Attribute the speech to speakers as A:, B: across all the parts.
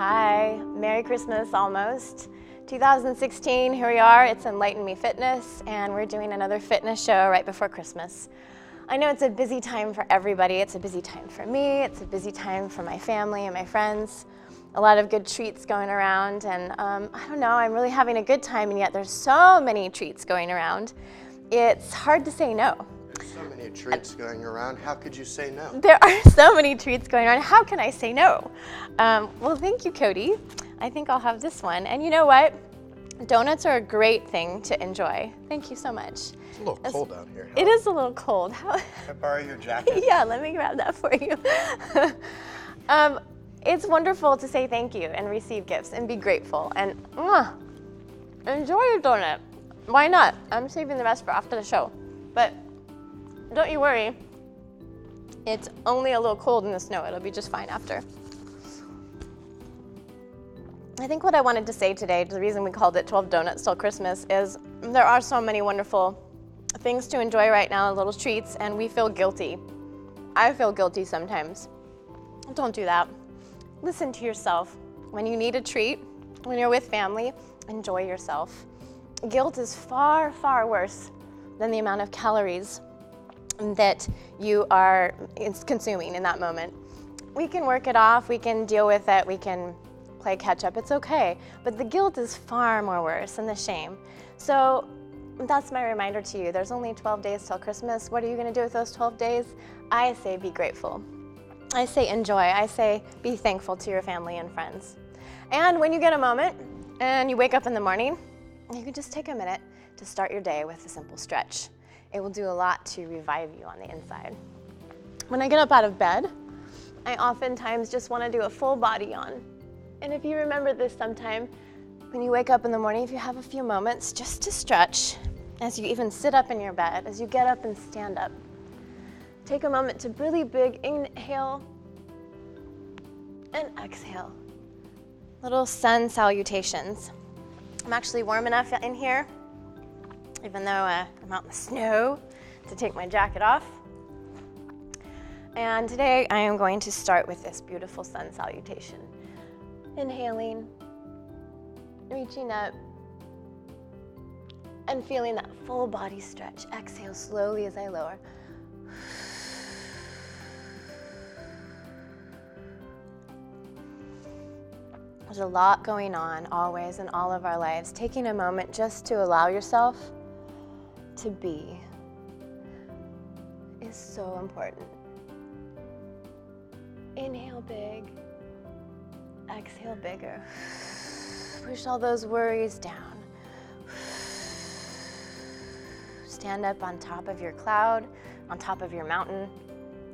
A: Hi, Merry Christmas almost. 2016, here we are, it's Enlighten Me Fitness, and we're doing another fitness show right before Christmas. I know it's a busy time for everybody. It's a busy time for me, it's a busy time for my family and my friends. A lot of good treats going around, and I don't know, I'm really having a good time, and yet there's so many treats going around. It's hard to say no.
B: There's so many treats going around. How could you say no?
A: There are so many treats going on. How can I say no? Well, thank you, Cody. I think I'll have this one. And you know what? Donuts are a great thing to enjoy. Thank you so much.
B: It's a little cold out here.
A: It is a little cold.
B: Can I borrow your jacket?
A: Yeah, let me grab that for you. It's wonderful to say thank you and receive gifts and be grateful and enjoy your donut. Why not? I'm saving the rest for after the show. But don't you worry. It's only a little cold in the snow. It'll be just fine after. I think what I wanted to say today, the reason we called it 12 Donuts Till Christmas, is there are so many wonderful things to enjoy right now, little treats, and we feel guilty. I feel guilty sometimes. Don't do that. Listen to yourself. When you need a treat, when you're with family, enjoy yourself. Guilt is far, far worse than the amount of calories that you are consuming in that moment. We can work it off, we can deal with it, we can play catch up, it's okay. But the guilt is far more worse than the shame. So that's my reminder to you. There's only 12 days till Christmas. What are you gonna do with those 12 days? I say be grateful. I say enjoy. I say be thankful to your family and friends. And when you get a moment and you wake up in the morning, you can just take a minute to start your day with a simple stretch. It will do a lot to revive you on the inside. When I get up out of bed, I oftentimes just want to do a full body yawn. And if you remember this sometime, when you wake up in the morning, if you have a few moments just to stretch, as you even sit up in your bed, as you get up and stand up, take a moment to really big inhale and exhale. Little sun salutations. I'm actually warm enough in here, even though I'm out in the snow, to take my jacket off. And today I am going to start with this beautiful sun salutation. Inhaling, reaching up, and feeling that full body stretch. Exhale slowly as I lower. There's a lot going on always in all of our lives. Taking a moment just to allow yourself to be is so important. Inhale big, exhale bigger. Push all those worries down. Stand up on top of your cloud, on top of your mountain.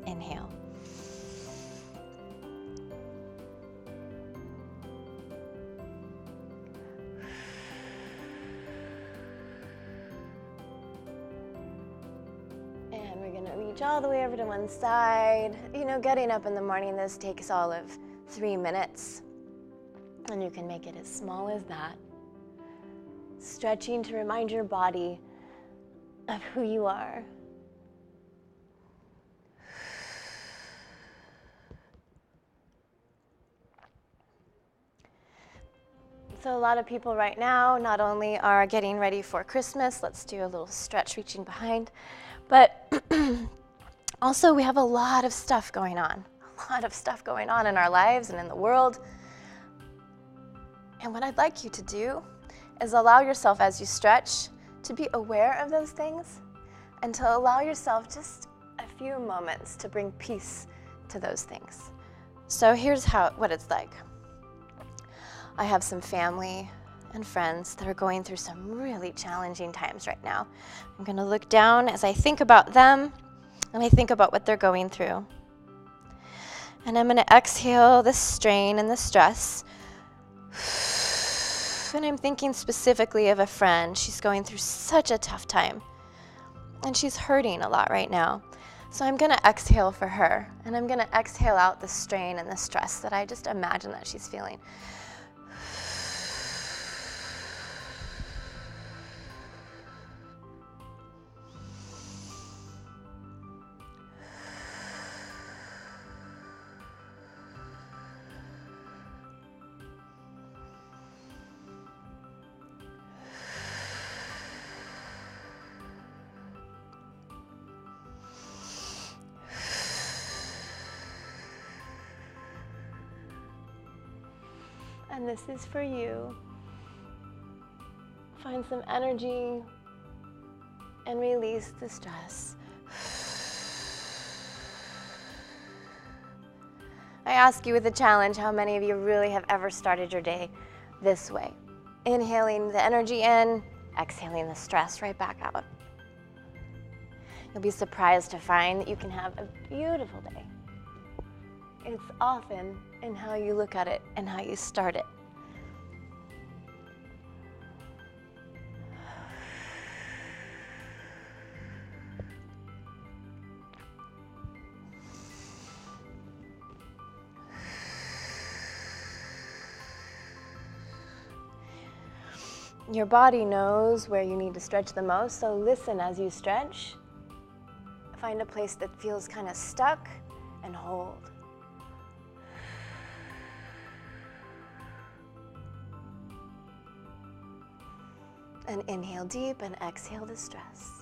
A: Inhale. Reach all the way over to one side. You know, getting up in the morning, this takes all of 3 minutes. And you can make it as small as that. Stretching to remind your body of who you are. So a lot of people right now not only are getting ready for Christmas, let's do a little stretch reaching behind, but also we have a lot of stuff going on. A lot of stuff going on in our lives and in the world. And what I'd like you to do is allow yourself as you stretch to be aware of those things and to allow yourself just a few moments to bring peace to those things. So here's what it's like. I have some family and friends that are going through some really challenging times right now. I'm going to look down as I think about them and I think about what they're going through. And I'm going to exhale the strain and the stress. And I'm thinking specifically of a friend. She's going through such a tough time. And she's hurting a lot right now. So I'm going to exhale for her. And I'm going to exhale out the strain and the stress that I just imagine that she's feeling. And this is for you. Find some energy and release the stress. I ask you with a challenge, how many of you really have ever started your day this way? Inhaling the energy in, exhaling the stress right back out. You'll be surprised to find that you can have a beautiful day. It's often in how you look at it and how you start it. Your body knows where you need to stretch the most, so listen as you stretch. Find a place that feels kind of stuck and hold. And inhale deep and exhale the stress.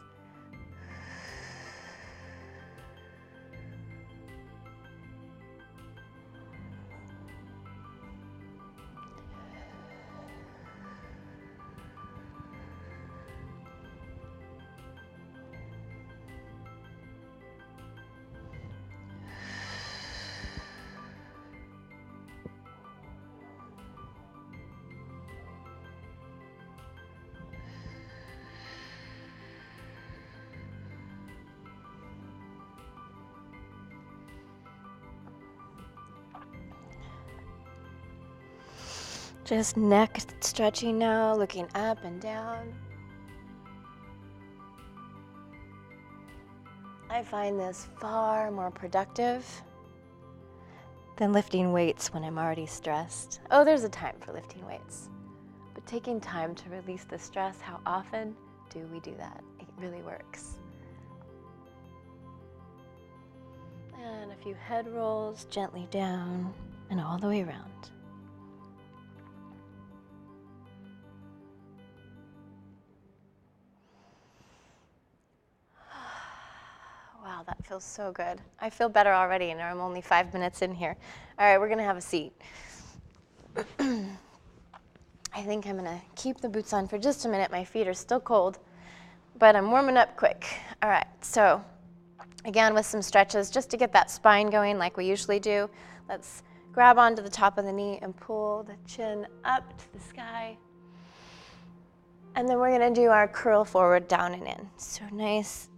A: Just neck stretching now, looking up and down. I find this far more productive than lifting weights when I'm already stressed. Oh, there's a time for lifting weights. But taking time to release the stress, how often do we do that? It really works. And a few head rolls, gently down and all the way around. Wow, that feels so good. I feel better already, and I'm only 5 minutes in here. All right, we're gonna have a seat. I think I'm gonna keep the boots on for just a minute. My feet are still cold, but I'm warming up quick. All right, so again, with some stretches, just to get that spine going like we usually do. Let's grab onto the top of the knee and pull the chin up to the sky. And then we're gonna do our curl forward, down and in. So nice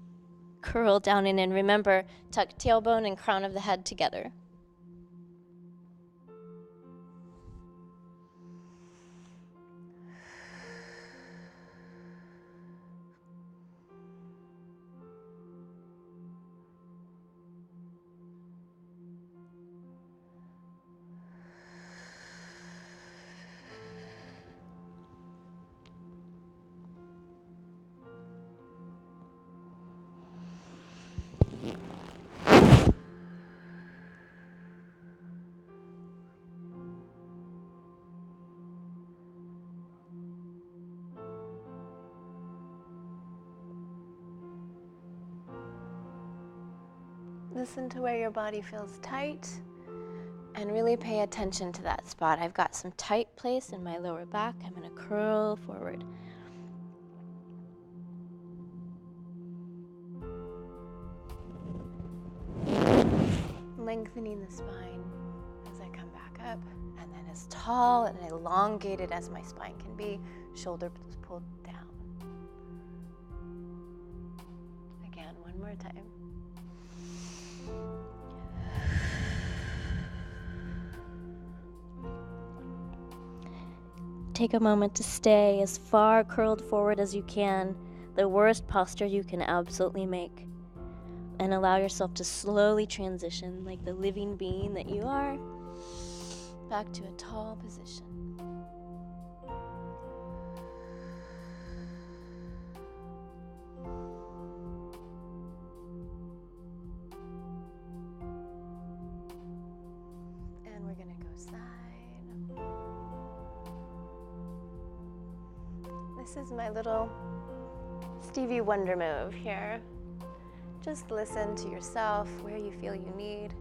A: curl down and in. Remember, tuck tailbone and crown of the head together. Listen to where your body feels tight and really pay attention to that spot. I've got some tight place in my lower back. I'm going to curl forward. Lengthening the spine as I come back up, and then as tall and elongated as my spine can be, shoulder pulled down. Again, one more time. Take a moment to stay as far curled forward as you can, the worst posture you can absolutely make. And allow yourself to slowly transition, like the living being that you are, back to a tall position. And we're gonna go side. This is my little Stevie Wonder move here. Just listen to yourself, where you feel you need.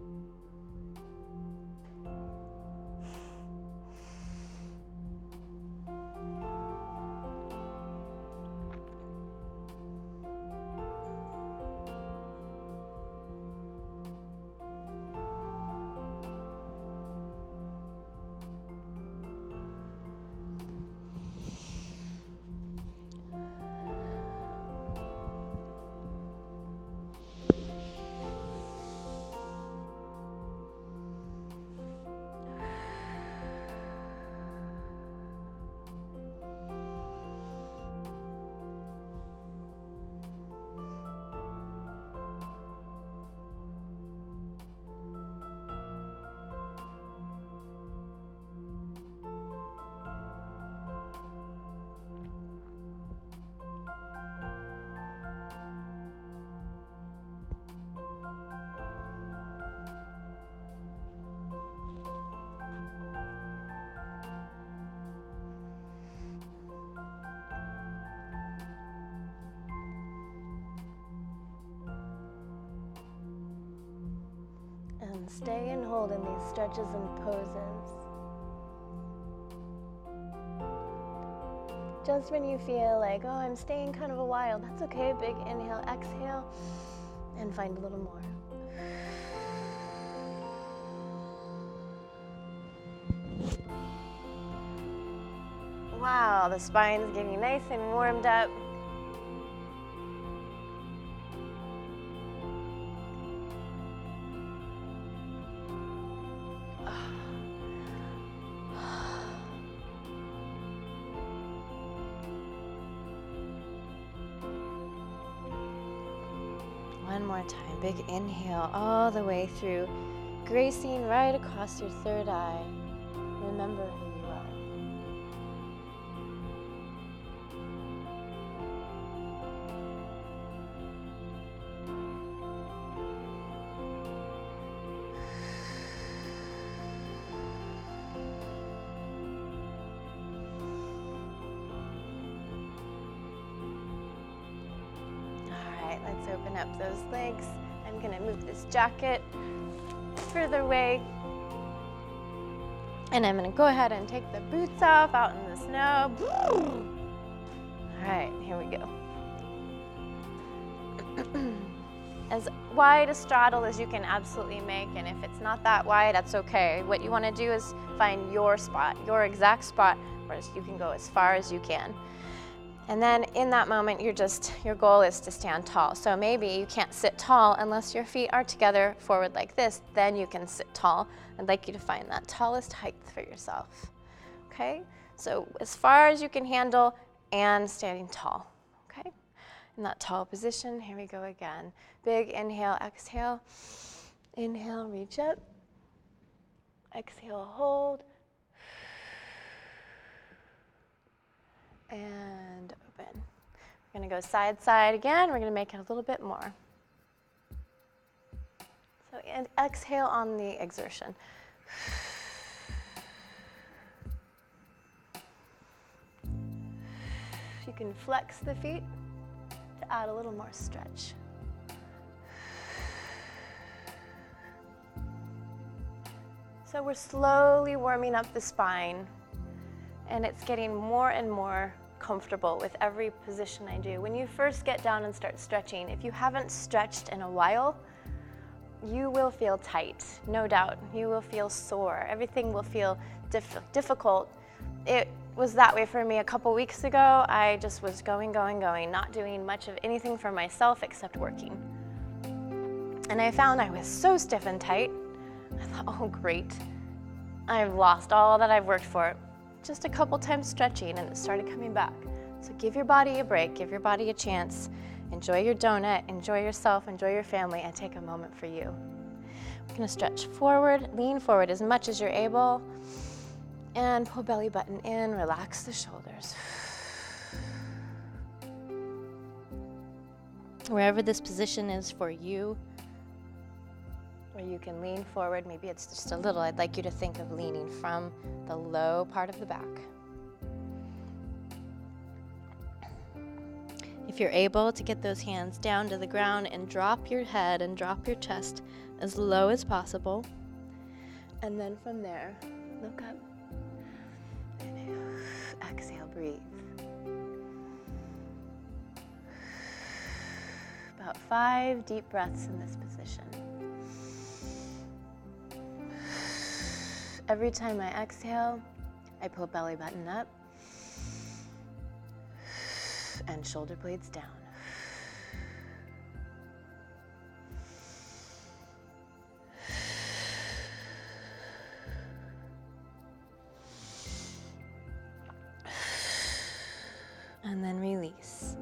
A: Stay and hold in these stretches and poses. Just when you feel like, oh, I'm staying kind of a while, that's okay. Big inhale, exhale, and find a little more. Wow, the spine's getting nice and warmed up. One more time, big inhale all the way through, gracing right across your third eye. Remember who you are. Let's open up those legs. I'm gonna move this jacket further away. And I'm gonna go ahead and take the boots off out in the snow. All right, here we go. As wide a straddle as you can absolutely make, and if it's not that wide, that's okay. What you wanna do is find your spot, your exact spot, where you can go as far as you can. And then in that moment, your goal is to stand tall. So maybe you can't sit tall unless your feet are together forward like this, then you can sit tall. I'd like you to find that tallest height for yourself, okay? So as far as you can handle and standing tall, okay? In that tall position, here we go again. Big inhale, exhale. Inhale, reach up. Exhale, hold. And open. We're gonna go side, side again. We're gonna make it a little bit more. So and exhale on the exertion. You can flex the feet to add a little more stretch. So we're slowly warming up the spine, and it's getting more and more comfortable with every position I do. When you first get down and start stretching, if you haven't stretched in a while, you will feel tight, no doubt. You will feel sore. Everything will feel difficult. It was that way for me a couple weeks ago. I just was going, not doing much of anything for myself except working. And I found I was so stiff and tight. I thought, oh great, I've lost all that I've worked for. Just a couple times stretching and it started coming back. So give your body a break, give your body a chance. Enjoy your donut, enjoy yourself, enjoy your family, and take a moment for you. We're gonna stretch forward, lean forward as much as you're able, and pull belly button in, relax the shoulders. Wherever this position is for you, where you can lean forward, maybe it's just a little, I'd like you to think of leaning from the low part of the back. If you're able to get those hands down to the ground and drop your head and drop your chest as low as possible. And then from there, look up. Inhale, exhale, breathe. About 5 deep breaths in this position. Every time I exhale, I pull belly button up and shoulder blades down. And then release.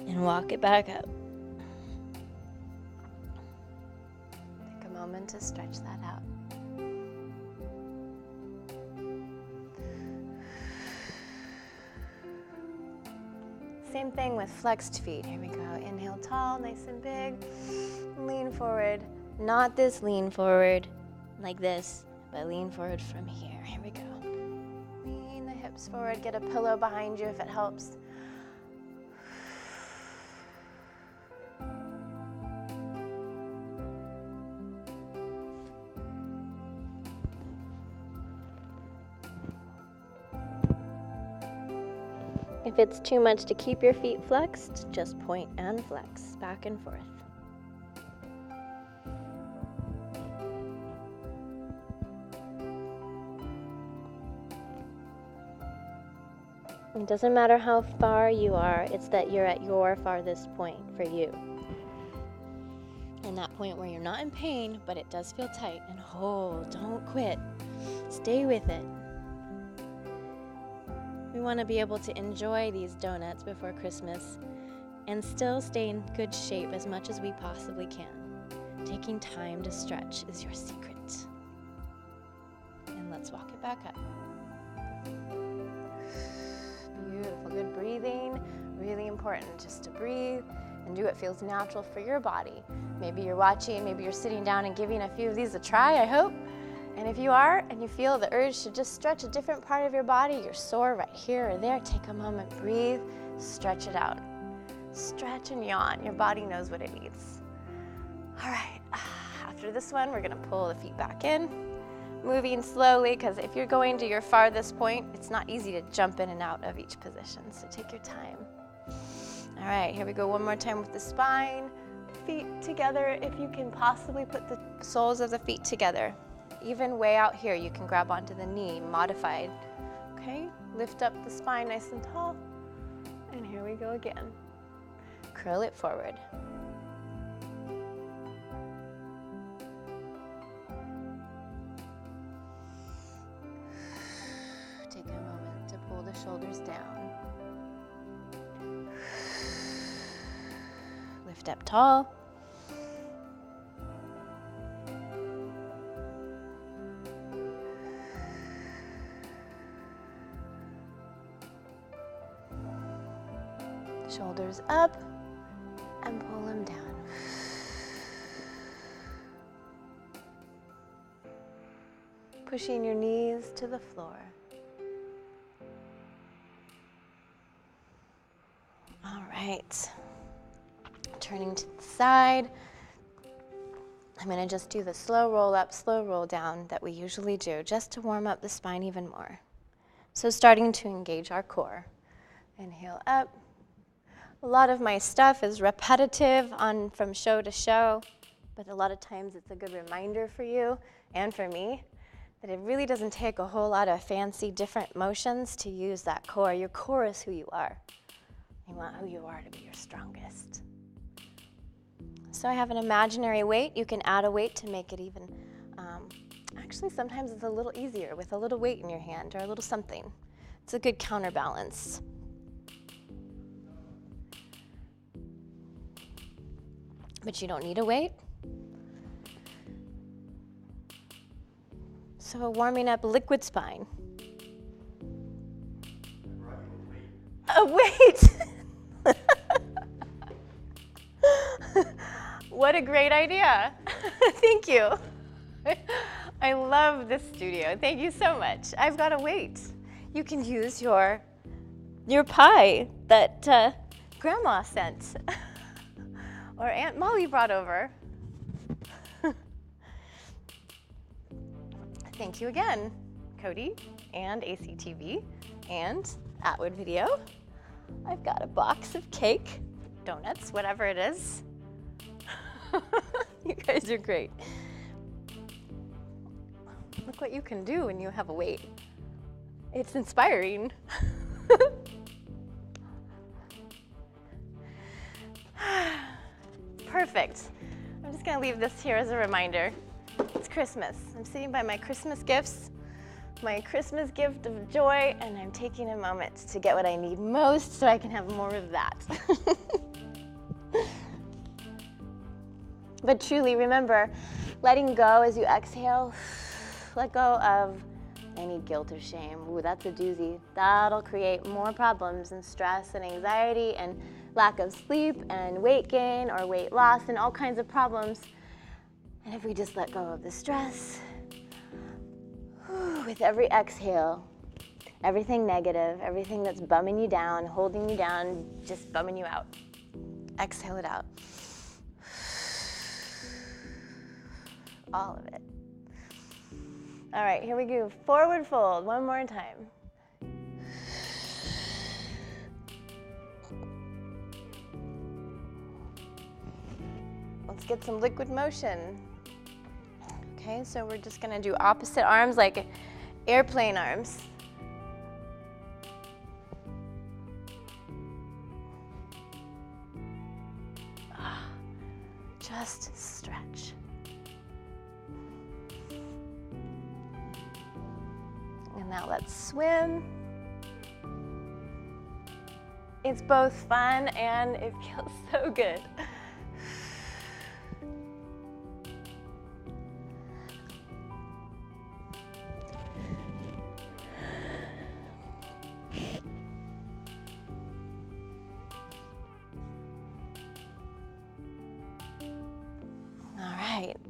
A: And walk it back up. Take a moment to stretch that out. Same thing with flexed feet. Here we go. Inhale tall, nice and big. Lean forward. Not this lean forward like this, but lean forward from here. Here we go. Lean the hips forward. Get a pillow behind you if it helps. If it's too much to keep your feet flexed, just point and flex back and forth. It doesn't matter how far you are, it's that you're at your farthest point for you. And that point where you're not in pain, but it does feel tight. And hold, don't quit. Stay with it. We want to be able to enjoy these donuts before Christmas and still stay in good shape as much as we possibly can. Taking time to stretch is your secret. And let's walk it back up. Beautiful, good breathing. Really important just to breathe and do what feels natural for your body. Maybe you're watching, maybe you're sitting down and giving a few of these a try, I hope. And if you are, and you feel the urge to just stretch a different part of your body, you're sore right here or there, take a moment, breathe, stretch it out. Stretch and yawn, your body knows what it needs. All right, after this one, we're gonna pull the feet back in, moving slowly, because if you're going to your farthest point, it's not easy to jump in and out of each position, so take your time. All right, here we go one more time with the spine. Feet together, if you can possibly put the soles of the feet together. Even way out here, you can grab onto the knee, modified. Okay, lift up the spine nice and tall. And here we go again. Curl it forward. Take a moment to pull the shoulders down. Lift up tall. Shoulders up and pull them down. Pushing your knees to the floor. All right. Turning to the side. I'm going to just do the slow roll up, slow roll down that we usually do, just to warm up the spine even more. So starting to engage our core. Inhale up. A lot of my stuff is repetitive from show to show, but a lot of times it's a good reminder for you and for me that it really doesn't take a whole lot of fancy different motions to use that core. Your core is who you are. You want who you are to be your strongest. So I have an imaginary weight. You can add a weight to make it even, actually sometimes it's a little easier with a little weight in your hand or a little something. It's a good counterbalance. But you don't need a weight. So warming up liquid spine. A weight. What a great idea. Thank you. I love this studio. Thank you so much. I've got a weight. You can use your pie that Grandma sent. Or Aunt Molly brought over. Thank you again, Cody and ACTV and Atwood Video. I've got a box of cake, donuts, whatever it is. You guys are great. Look what you can do when you have a weight. It's inspiring. Perfect. I'm just gonna leave this here as a reminder. It's Christmas. I'm sitting by my Christmas gifts, my Christmas gift of joy, and I'm taking a moment to get what I need most so I can have more of that. But truly, remember, letting go as you exhale, let go of any guilt or shame. Ooh, that's a doozy. That'll create more problems and stress and anxiety and lack of sleep and weight gain or weight loss and all kinds of problems. And if we just let go of the stress, with every exhale, everything negative, everything that's bumming you down, holding you down, just bumming you out, exhale it out. All of it. All right, here we go. Forward fold, one more time. Let's get some liquid motion. Okay, so we're just gonna do opposite arms like airplane arms. Just stretch. And now let's swim. It's both fun and it feels so good.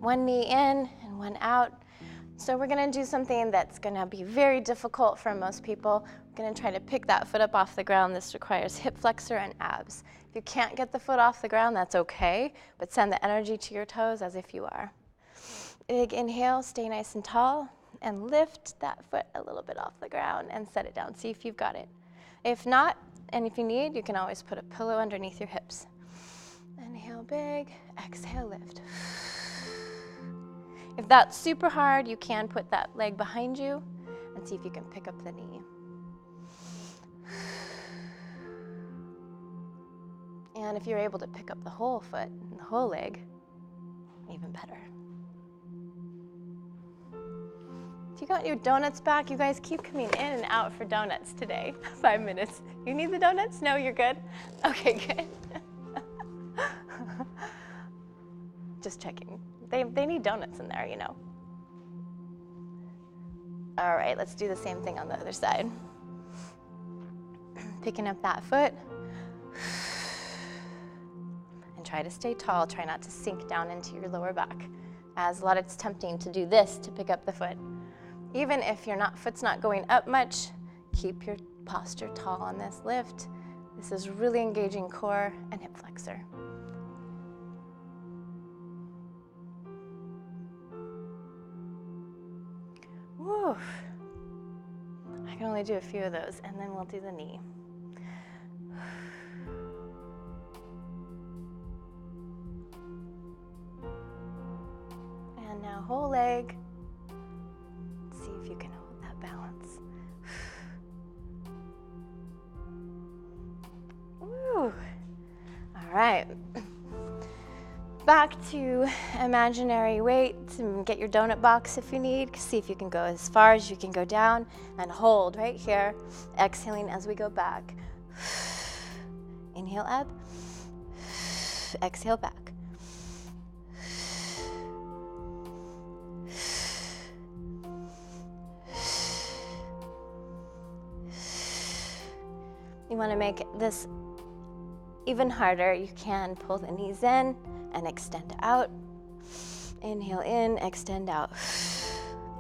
A: One knee in and one out. So we're gonna do something that's gonna be very difficult for most people. We're gonna try to pick that foot up off the ground. This requires hip flexor and abs. If you can't get the foot off the ground, that's okay, but send the energy to your toes as if you are. Big inhale, stay nice and tall, and lift that foot a little bit off the ground and set it down. See if you've got it. If not, and if you need, you can always put a pillow underneath your hips. Inhale big, exhale lift. If that's super hard, you can put that leg behind you and see if you can pick up the knee. And if you're able to pick up the whole foot and the whole leg, even better. Do you got your donuts back? You guys keep coming in and out for donuts today. 5 minutes. You need the donuts? No, you're good? Okay, good. Just checking. They need donuts in there, you know. All right, let's do the same thing on the other side. Picking up that foot. And try to stay tall. Try not to sink down into your lower back. As a lot, it's tempting to do this to pick up the foot. Even if your foot's not going up much, keep your posture tall on this lift. This is really engaging core and hip flexor. Woo. I can only do a few of those, and then we'll do the knee. And now whole leg. See if you can hold that balance. Woo. All right. Back to imaginary weights and get your donut box if you need. See if you can go as far as you can go down and hold right here. Exhaling as we go back. Inhale up. Exhale back. You want to make this even harder. You can pull the knees in and extend out. Inhale in, extend out.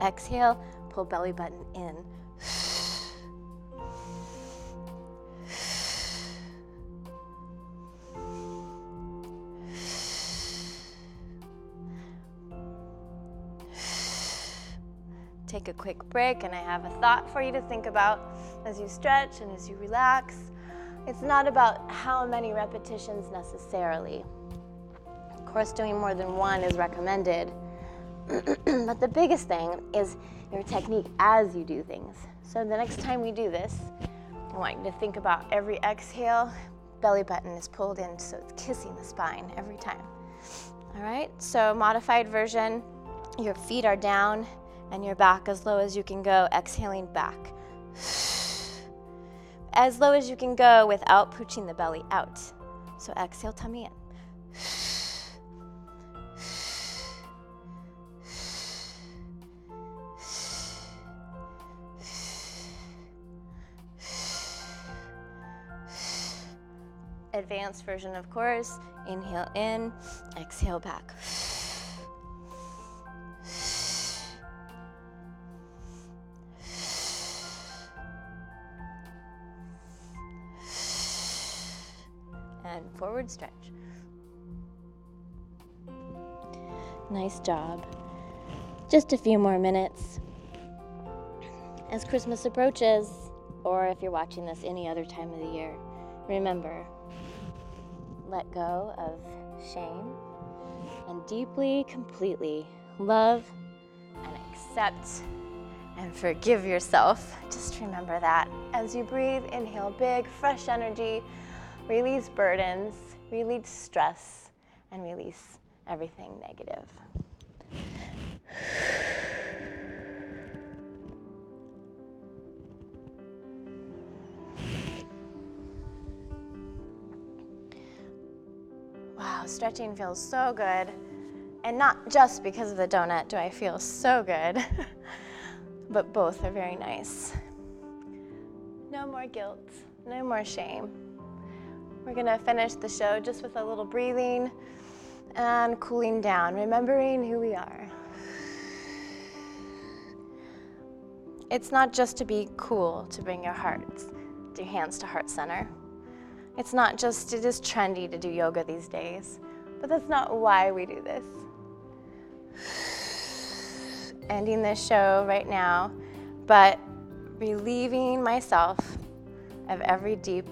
A: Exhale, pull belly button in. Take a quick break, and I have a thought for you to think about as you stretch and as you relax. It's not about how many repetitions necessarily. Of course, doing more than one is recommended. But the biggest thing is your technique as you do things. So the next time we do this, I want you to think about every exhale, belly button is pulled in, so it's kissing the spine every time. All right, so modified version, your feet are down and your back as low as you can go, exhaling back. As low as you can go without pushing the belly out. So exhale, tummy in. Advanced version, of course. Inhale in, exhale back. And forward stretch. Nice job. Just a few more minutes. As Christmas approaches, or if you're watching this any other time of the year, remember, let go of shame, and deeply, completely love and accept and forgive yourself. Just remember that. As you breathe, inhale big, fresh energy, release burdens, release stress, and release everything negative. Wow, stretching feels so good. And not just because of the donut do I feel so good, but both are very nice. No more guilt, no more shame. We're gonna finish the show just with a little breathing and cooling down, remembering who we are. It's not just to be cool to bring your hands to heart center. It's not just, it is trendy to do yoga these days, but that's not why we do this. Ending this show right now, but relieving myself of every deep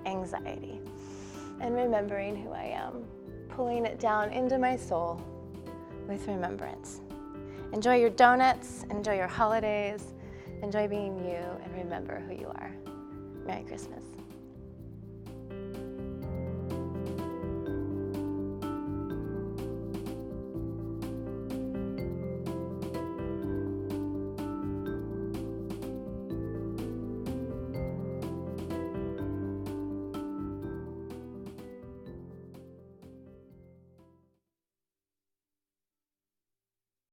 A: anxiety and remembering who I am, pulling it down into my soul with remembrance. Enjoy your donuts, enjoy your holidays, enjoy being you, and remember who you are. Merry Christmas.